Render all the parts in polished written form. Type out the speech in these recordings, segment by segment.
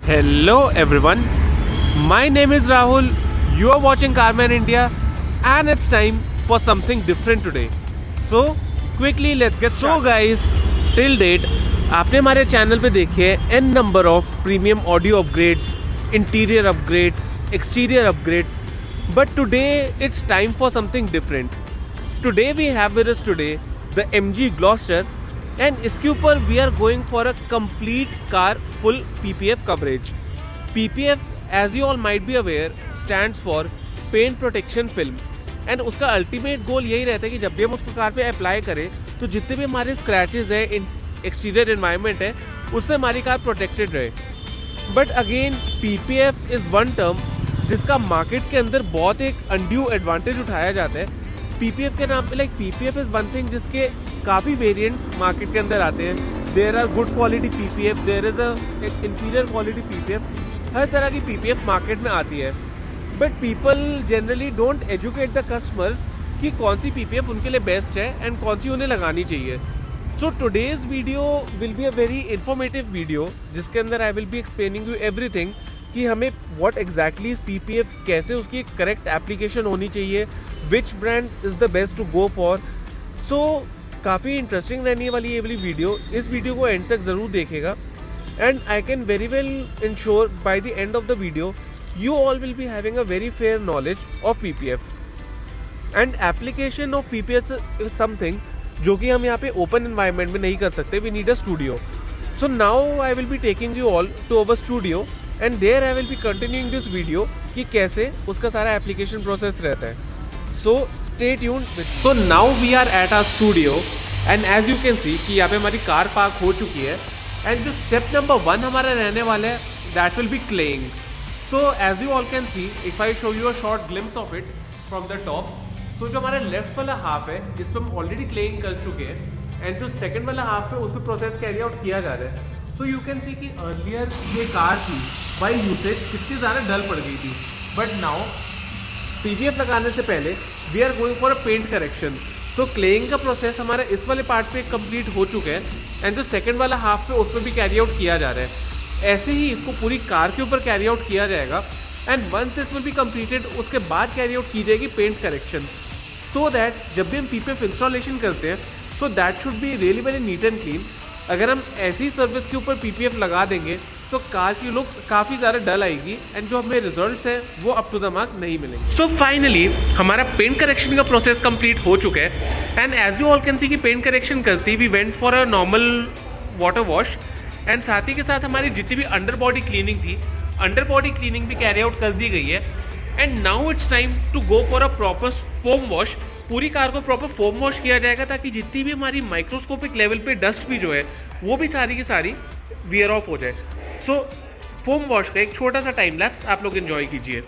Hello everyone, my name is Rahul, you are watching Carman India and it's time for something different today. So quickly let's get started. So guys, till date आपने हमारे channel पे देखे हैं n number of premium audio upgrades, interior upgrades, exterior upgrades, but today it's time for something different. Today we have with us today the MG Gloucester and इसके ऊपर we are going for a complete car full PPF coverage. PPF as you all might be aware stands for paint protection film and उसका ultimate goal यही रहता है कि जब भी हम उसको कार पे अप्लाई करें तो जितने भी हमारे स्क्रैचेस है इन एक्सटीरियर एनवायरनमेंट है उससे हमारी कार प्रोटेक्टेड रहे. But again PPF is one term जिसका मार्केट के अंदर बहुत एक अनड्यू एडवांटेज उठाया जाता है. PPF के नाम पे PPF इज़ वन थिंग जिसके काफ़ी वेरिएंट्स मार्केट के अंदर आते हैं. There are good quality PPF, there is a inferior quality PPF, हर तरह की PPF मार्केट में आती है. But people generally don't educate the customers कि कौन सी PPF उनके लिए बेस्ट है एंड कौन सी उन्हें लगानी चाहिए. सो today's video will be a very informative video जिसके अंदर आई will be explaining you everything कि हमें व्हाट एग्जैक्टली इज PPF, कैसे उसकी करेक्ट एप्लीकेशन होनी चाहिए, which brand is the best to go for. So काफ़ी इंटरेस्टिंग रहने वाली ये वाली वीडियो. इस वीडियो को एंड तक ज़रूर देखेगा and I can very well ensure by the end of the video you all will be having a very fair knowledge of PPF. And application of PPF is something जो कि हम यहाँ पे open environment में नहीं कर सकते. We need a studio. So now I will be taking you all to our studio and there I will be continuing this video कि कैसे उसका सारा एप्लीकेशन प्रोसेस रहता है. So stay tuned with. So now we are at our studio and as you can see कि यहाँ पे हमारी कार पार्क हो चुकी है and जो स्टेप नंबर 1 हमारा रहने वाला है that will be claying. So as you all can see, if I show you a short glimpse of it from the top, so जो हमारा लेफ्ट वाला हाफ है इस पर हम ऑलरेडी क्लेइंग कर चुके हैं एंड जो सेकंड वाला हाफ है उस पर प्रोसेस कैरी आउट किया जा रहा है. सो यू कैन सी कि अर्लियर ये कार थी बाई यूसेज कितनी ज़्यादा डल पड़ गई थी, बट नाउ PPF लगाने से पहले we are going for a paint correction. So claying का प्रोसेस हमारा इस वाले पार्ट पे कंप्लीट हो चुका है एंड जो सेकंड वाला हाफ पे उसमें भी कैरी आउट किया जा रहा है. ऐसे ही इसको पूरी कार के ऊपर कैरी आउट किया जाएगा and once this will be completed उसके बाद कैरी आउट की जाएगी पेंट करेक्शन. सो दैट जब भी हम PPF इंस्टॉलेशन करते हैं so that should be really very neat and clean. अगर हम ऐसी सर्विस के ऊपर PPF लगा देंगे तो कार की लुक काफ़ी ज़्यादा डल आएगी एंड जो हमें रिजल्ट्स हैं वो अप टू द मार्क नहीं मिलेंगे. सो फाइनली हमारा पेंट करेक्शन का प्रोसेस कंप्लीट हो चुका है and as you all can see कि पेंट करेक्शन करती we went for a normal water wash and साथ ही के साथ हमारी जितनी भी अंडर बॉडी क्लीनिंग थी अंडर बॉडी क्लीनिंग भी कैरी आउट कर दी गई है. And now it's time to go for a proper foam wash. पूरी कार को प्रॉपर फोम वॉश किया जाएगा ताकि जितनी भी हमारी माइक्रोस्कोपिक लेवल पे डस्ट भी जो है वो भी सारी की सारी वियर ऑफ हो जाए. सो फोम वॉश का एक छोटा सा टाइम लैप्स आप लोग एंजॉय कीजिए.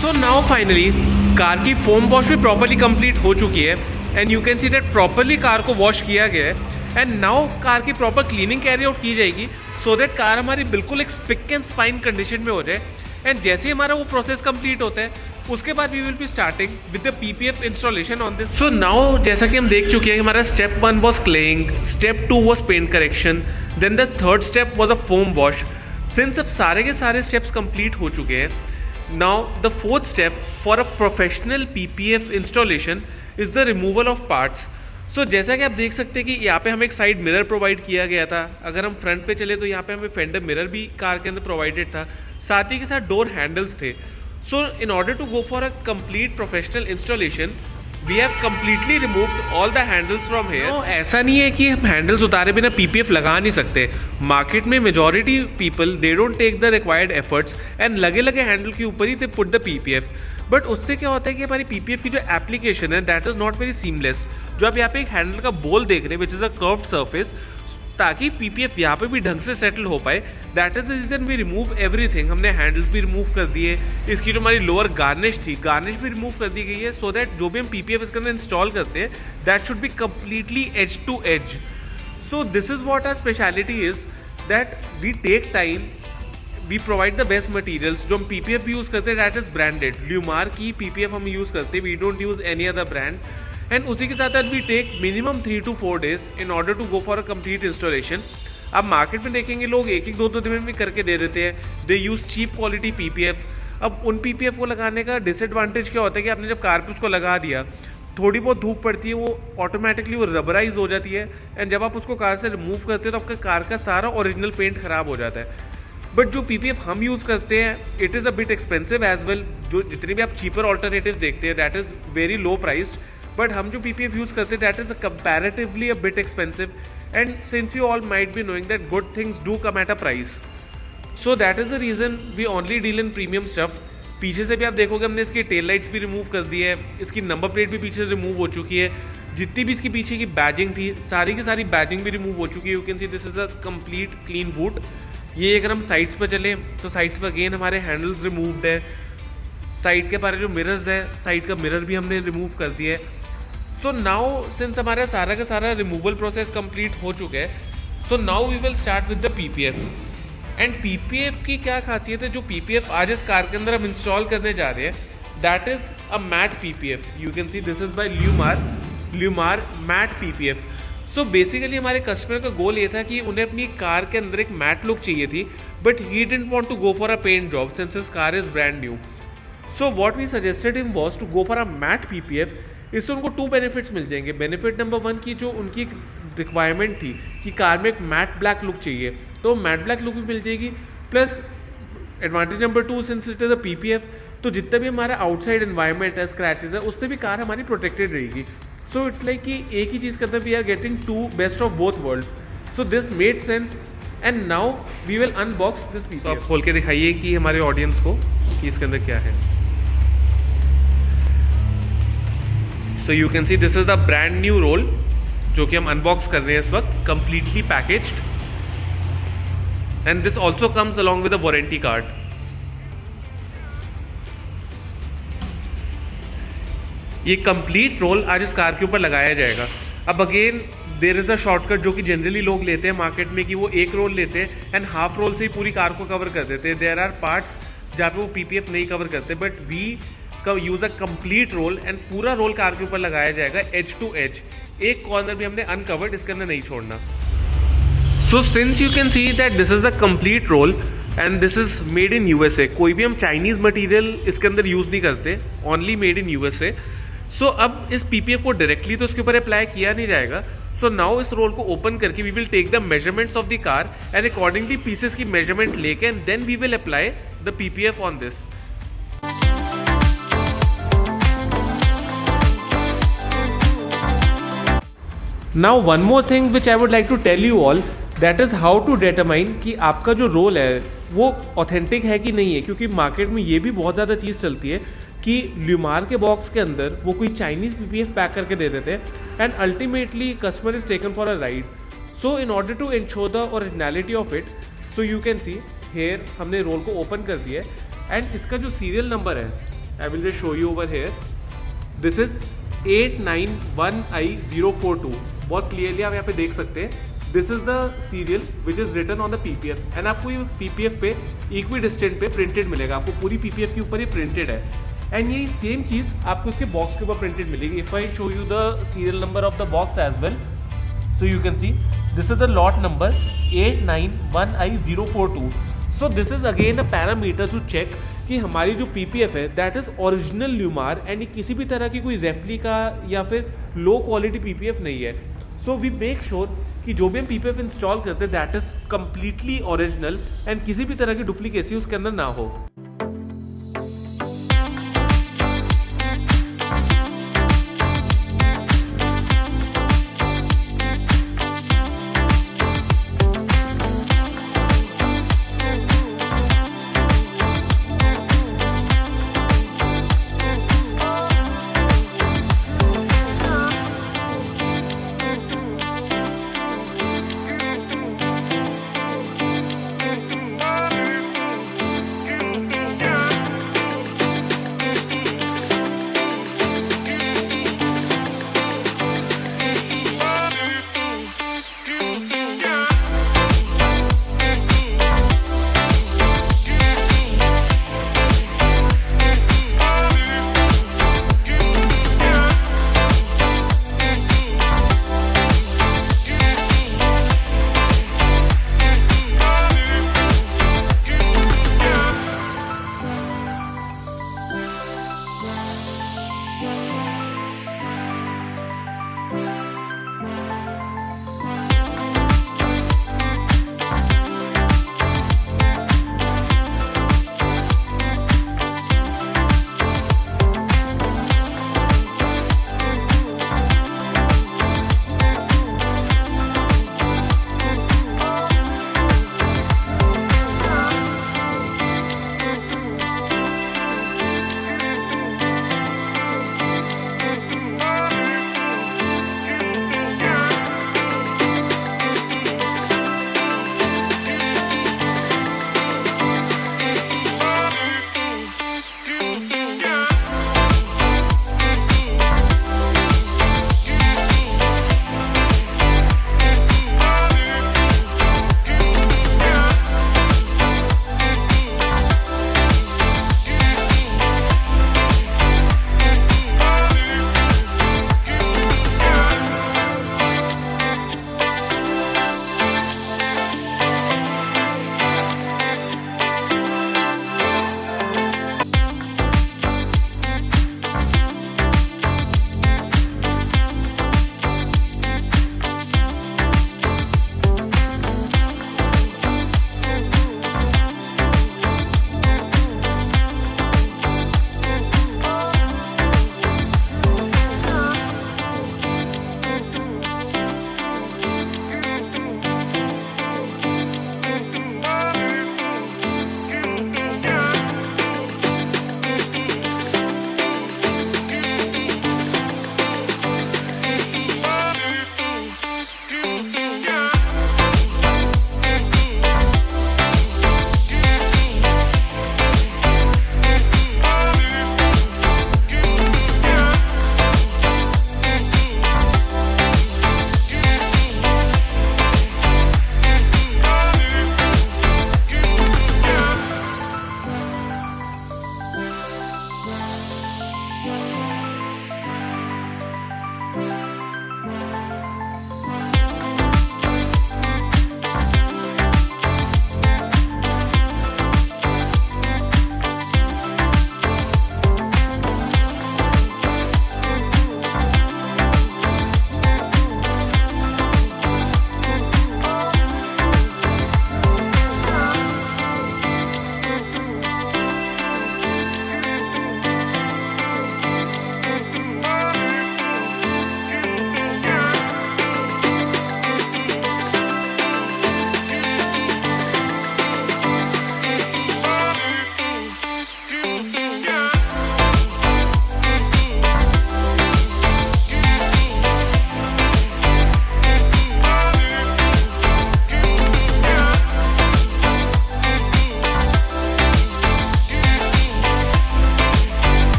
सो नाउ फाइनली कार की फोम वॉश भी प्रॉपरली कंप्लीट हो चुकी है and you can see that properly car को वॉश किया गया है एंड नाउ कार की प्रॉपर क्लीनिंग कैरी आउट की जाएगी सो दैट कार हमारी बिल्कुल एक स्पिक एंड स्पाइन कंडीशन में हो जाए. एंड जैसे ही हमारा वो प्रोसेस कंप्लीट होता है उसके बाद we will be starting with the PPF installation on this. So now जैसा कि हम देख चुके हैं हमारा step 1 was claying, step 2 was paint correction, then the third step was a foam wash. Since अब सारे के सारे स्टेप्स कंप्लीट हो चुके हैं now the fourth step for a professional PPF installation is the removal of parts. So जैसा कि आप देख सकते हैं कि यहाँ पे हमें एक साइड मिरर प्रोवाइड किया गया था. अगर हम फ्रंट पे चले तो यहाँ पे हमें फेंडर मिरर भी कार के अंदर प्रोवाइडेड था, साथ ही के साथ डोर हैंडल्स थे. So in order to go for a complete professional installation We have completely removed all the handles from here. No, ऐसा नहीं है कि हम हैंडल्स उतारे बिना पीपीएफ लगा नहीं सकते. मार्केट में majority people they don't take the required efforts and लगे लगे हैंडल के ऊपर ही they put the PPF. But उससे क्या होता है कि हमारी पीपीएफ की जो एप्लीकेशन है that is not very seamless. जो आप यहाँ पे एक हैंडल का बोल देख रहे हैं which is a curved surface, ताकि पीपीएफ यहाँ पे भी ढंग से सेटल हो पाए, that is the reason we remove everything. हमने हैंडल्स भी रिमूव कर दिए, इसकी जो हमारी लोअर गार्निश थी गार्निश भी रिमूव कर दी गई है, सो दैट जो भी हम पीपीएफ इसके अंदर इंस्टॉल करते हैं that should be completely edge to edge. So this is what our speciality is that we take time, we provide the best materials. जो हम पीपीएफ भी यूज़ करते हैं दैट इज ब्रांडेड. ल्यूमार की पीपीएफ हम यूज़ करते हैं, we don't use any other brand. And उसी के साथ we take minimum 3 to 4 days in order to go for a complete installation. अब मार्केट में देखेंगे लोग एक 2 दिन में करके दे देते हैं. दे यूज़ चीप क्वालिटी पीपीएफ. अब उन पीपीएफ को लगाने का डिसएडवांटेज क्या होता है कि आपने जब कार पे उसको लगा दिया, थोड़ी बहुत धूप पड़ती है, वो ऑटोमेटिकली वो रबराइज हो जाती है. एंड जब आप उसको कार से रिमूव करते हो तो आपका कार का सारा ओरिजिनल पेंट खराब हो जाता है. बट जो पीपीएफ हम यूज़ करते हैं it is a bit expensive as well. जो जितने भी आप चीपर ऑल्टरनेटिव देखते हैं that is very low priced. But हम जो पीपीएफ यूज़ करते हैं that is comparatively a bit expensive. And since you all might be knowing that good things do come at a price, so that is the reason we only deal in premium stuff. पीछे से भी आप देखोगे हमने इसकी tail lights भी remove कर दी है, इसकी नंबर प्लेट भी पीछे से रिमूव हो चुकी है. जितनी भी इसकी पीछे की बैजिंग थी सारी की सारी बैजिंग भी रिमूव हो चुकी है. You can see this is a complete clean boot. ये अगर हम साइड्स पर चलें तो साइड्स पर अगेन हमारे हैंडल्स रिमूव्ड है. साइड के हमारे जो मिरर्स है, साइड का मिरर भी हमने रिमूव कर दिया है. सो नाउ सिंस हमारा सारा का सारा रिमूवल प्रोसेस कंप्लीट हो चुका है, so now we will start with the PPF. And PPF की क्या खासियत है, जो पीपीएफ आज इस कार के अंदर हम इंस्टॉल करने जा रहे हैं that is a matte PPF. You can see this is by Llumar matte PPF. So basically हमारे कस्टमर का गोल ये था कि उन्हें अपनी कार के अंदर एक मैट लुक चाहिए थी, but he didn't want to go for a paint job since his car is brand new. So what we suggested him was to go for a matte PPF. इससे उनको 2 benefits मिल जाएंगे. Benefit number 1 की जो उनकी requirement थी कि car में एक मैट ब्लैक लुक चाहिए, तो मैट ब्लैक लुक भी मिल जाएगी. Plus advantage number 2, since it is a PPF, तो जितना भी हमारा आउटसाइड एनवायरनमेंट है, स्क्रैचेस है, उससे भी कार हमारी प्रोटेक्टेड रहेगी. सो इट्स लाइक कि एक ही चीज़ के अंदर we are getting 2 best of both worlds. So this made sense and now we will unbox this PPF. तो आप खोल के दिखाइए कि हमारे ऑडियंस को कि इसके अंदर क्या है. So you can see this is the brand new roll जो कि हम अनबॉक्स कर रहे हैं इस वक्त, completely packaged. And this also comes along with a warranty card. ये कंप्लीट रोल आज इस कार के ऊपर लगाया जाएगा. अब again there is a shortcut जो कि जनरली लोग लेते हैं मार्केट में कि वो एक रोल लेते हैं एंड हाफ रोल से ही पूरी कार को कवर कर देते हैं. देयर आर पार्ट्स जहाँ पे वो पीपीएफ नहीं कवर करते, but we use a complete roll and पूरा रोल कार के ऊपर लगाया जाएगा एज टू एज. एक कॉर्नर भी हमने अनकवर्ड इसके अंदर नहीं छोड़ना. So since you can see that this is a complete roll and this is made in USA. कोई भी हम चाइनीज मटेरियल इसके अंदर यूज नहीं करते, ओनली मेड इन यूएसए. सो अब इस पीपीएफ को डायरेक्टली तो इसके ऊपर अप्लाई किया नहीं जाएगा. सो नाउ इस रोल को ओपन करके we will take the measurements of the car and accordingly pieces की मेजरमेंट लेके and then we will apply the PPF on this. Now one more thing which I would like to tell you all, that is how to determine कि आपका जो role है वो authentic है कि नहीं है. क्योंकि मार्केट में ये भी बहुत ज़्यादा चीज़ चलती है कि ल्यूमार के बॉक्स के अंदर वो कोई चाइनीज़ पीपीएफ पैक करके दे देते हैं and ultimately customer is taken for a ride. So in order to ensure the originality of it, so you can see here हमने रोल को ओपन कर दिया है एंड इसका जो सीरियल नंबर है I will just show you over here. This is 891042. बहुत clearly आप यहाँ पे देख सकते हैं. This is the serial which is written on the PPF and आपको ये पीपीएफ पे इक्वी डिस्टेंट पे प्रिंटेड मिलेगा. आपको पूरी पीपीएफ के ऊपर ये प्रिंटेड है एंड यही सेम चीज आपको इसके बॉक्स के ऊपर प्रिंटेड मिलेगी. If I show you the serial number of the box as well, so you can see this is the lot number 891042. So this is again a parameter to check कि हमारी जो PPF है that is original LLumar and किसी भी तरह की कोई replica या फिर लो क्वालिटी पीपीएफ नहीं है. सो वी मेक श्योर कि जो भी हम पीपीएफ इंस्टॉल करते हैं that is completely original and किसी भी तरह की डुप्लीकेसी उसके अंदर ना हो.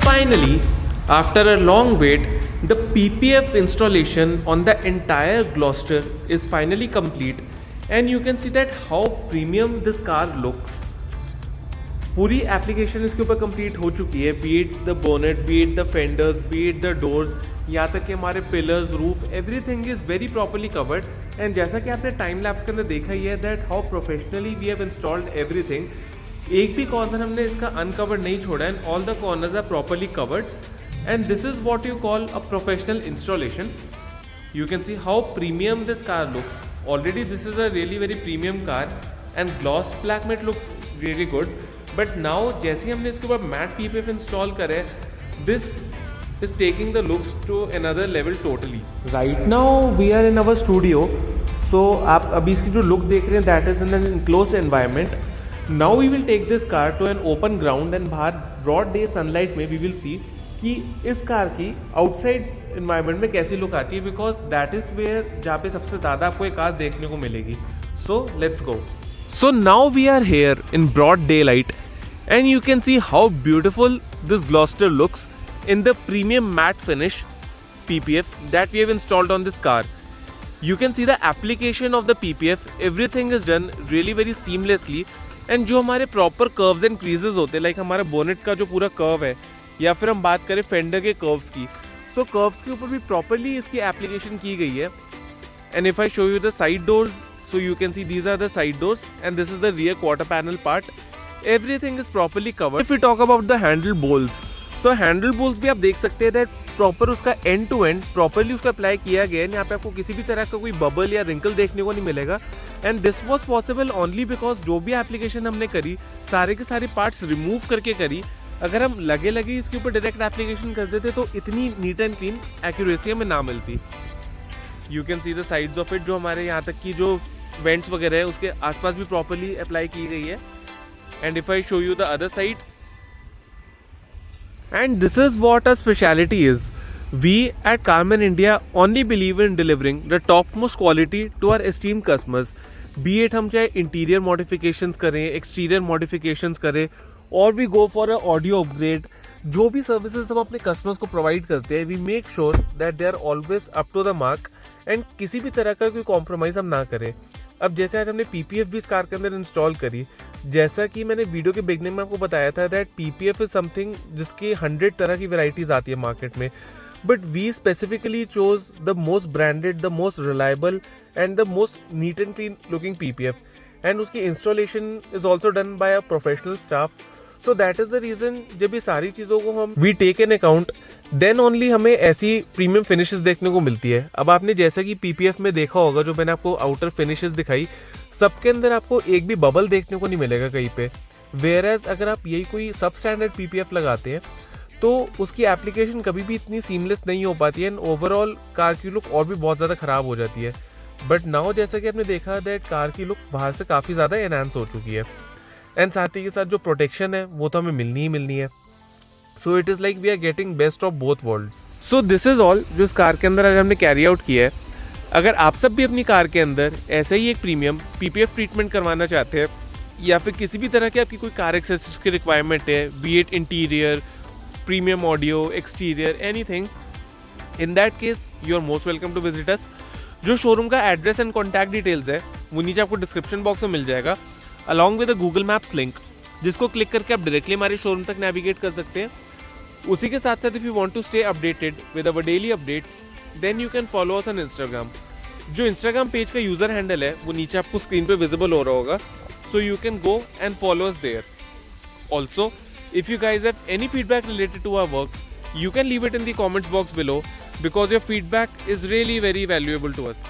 Finally, after a long wait, the PPF installation on the entire Gloucester is finally complete, and you can see that how premium this car looks. पूरी application इसके ऊपर कंप्लीट हो चुकी है, be it the bonnet, B it the fenders, B it the doors, यहाँ तक कि हमारे pillars, roof, everything is very properly covered. And जैसा कि आपने टाइम लैप्स के अंदर देखा ही है that how professionally we have installed everything. एक भी कॉर्नर हमने इसका अनकवर्ड नहीं छोड़ा, and all the corners are properly covered. And this is what you call a professional installation. You can see how premium this car looks. Already this is a really very premium car and gloss black might look really good. But now जैसे ही हमने इसके ऊपर matte PPF install करे, this is taking the looks to another level totally. Right now we are in our studio. So आप अभी इसकी जो look देख रहे हैं that is in an enclosed environment. Now we will take this car to an open ground and बाहर broad day sunlight में we will see कि इस कार की आउटसाइड इन्वायरमेंट में कैसी लुक आती है, बिकॉज दैट इज वेयर जहाँ पे सबसे ज़्यादा आपको एक कार देखने को मिलेगी. So let's go. So now we are here in broad daylight and you can see how beautiful this Gloster looks in the premium matte finish PPF that we have installed on this car. You can see the application of the PPF. Everything is done really very seamlessly. And जो हमारे proper curves and creases होते हैं, like हमारा bonnet का जो पूरा curve है, या फिर हम बात करें फेंडर के कर्व्स की, सो कर्व्स के ऊपर भी प्रॉपरली इसकी एप्लीकेशन की गई है. And if I show you the side doors, so you can see these are the side doors and this is the rear quarter panel part. Everything is properly covered. If we talk about the handle bowls, so handle bowls भी आप देख सकते हैं that proper उसका and to and properly उसका apply किया गया है. यहाँ पे आपको किसी भी तरह का कोई बबल या रिंकल देखने को नहीं मिलेगा. And this was possible only because जो भी एप्लीकेशन हमने करी सारे के सारे पार्ट्स रिमूव करके करी. अगर हम लगे लगे इसके ऊपर डायरेक्ट एप्लीकेशन करते थे तो इतनी नीट एंड क्लीन एक्यूरेसी हमें ना मिलती. You can see the sides of it, जो हमारे यहाँ तक की जो वेंट्स वगैरह है उसके आसपास भी प्रॉपरली अप्लाई की गई है. And if I show you the other side, and this is what a speciality is. We at Carman India only believe in delivering the top most quality to our esteem customers. Be it हम चाहे interior modifications करें, exterior modifications करें, और we go for a audio upgrade. जो भी services हम अपने customers को प्रोवाइड करते हैं, we make sure that they are always up to the mark and किसी भी तरह का कोई कॉम्प्रोमाइज हम ना करें. अब जैसे आज हमने पीपीएफ भी इस कार के अंदर इंस्टॉल करी, जैसा कि मैंने वीडियो के बिगनिंग में आपको बताया था दैट पीपीएफ इज समथिंग जिसकी 100 तरह की वैरायटीज आती है मार्केट में, but we specifically chose the most branded, the most reliable and the most neat and clean looking PPF. And उसकी installation is also done by a professional staff. So that is the reason जब ये सारी चीज़ों को हम we take in account then only हमें ऐसी premium finishes देखने को मिलती है. अब आपने जैसा कि पीपीएफ में देखा होगा, जो मैंने आपको आउटर फिनिशेस दिखाई, सबके अंदर आपको एक भी बबल देखने को नहीं मिलेगा कहीं पे. वेयर एज अगर आप यही कोई सब स्टैंडर्ड पीपीएफ लगाते हैं तो उसकी एप्लीकेशन कभी भी इतनी सीमलेस नहीं हो पाती है एंड ओवरऑल कार की लुक और भी बहुत ज़्यादा ख़राब हो जाती है. बट नाउ जैसा कि आपने देखा दैट कार की लुक बाहर से काफ़ी ज़्यादा एनहांस हो चुकी है. एंड साथ ही के साथ जो प्रोटेक्शन है वो तो हमें मिलनी ही मिलनी है. So it is like we are getting best of both worlds. So this is all जो इस कार के अंदर आज हमने कैरी आउट किया है. अगर आप सब भी अपनी कार के अंदर ऐसे ही एक प्रीमियम पीपीएफ ट्रीटमेंट करवाना चाहते हैं या फिर किसी भी तरह की आपकी कोई कार एक्सेसरीज की रिक्वायरमेंट है, be it interior, premium audio, exterior, anything, in that case you are most welcome to visit us. जो शोरूम का एड्रेस एंड कॉन्टैक्ट डिटेल्स है वो नीचे आपको डिस्क्रिप्शन बॉक्स में मिल जाएगा, along with the Google maps link, जिसको क्लिक करके आप डायरेक्टली हमारे शोरूम तक नेविगेट कर सकते हैं. उसी के साथ साथ if you want to stay updated with our daily updates then you can follow us on Instagram. जो इंस्टाग्राम पेज का यूजर हैंडल है वो नीचे आपको स्क्रीन पे विजिबल हो रहा होगा, so you can go and follow us there. Also if you guys have any feedback related to our work, you can leave it in the comments box below because your feedback is really very valuable to us.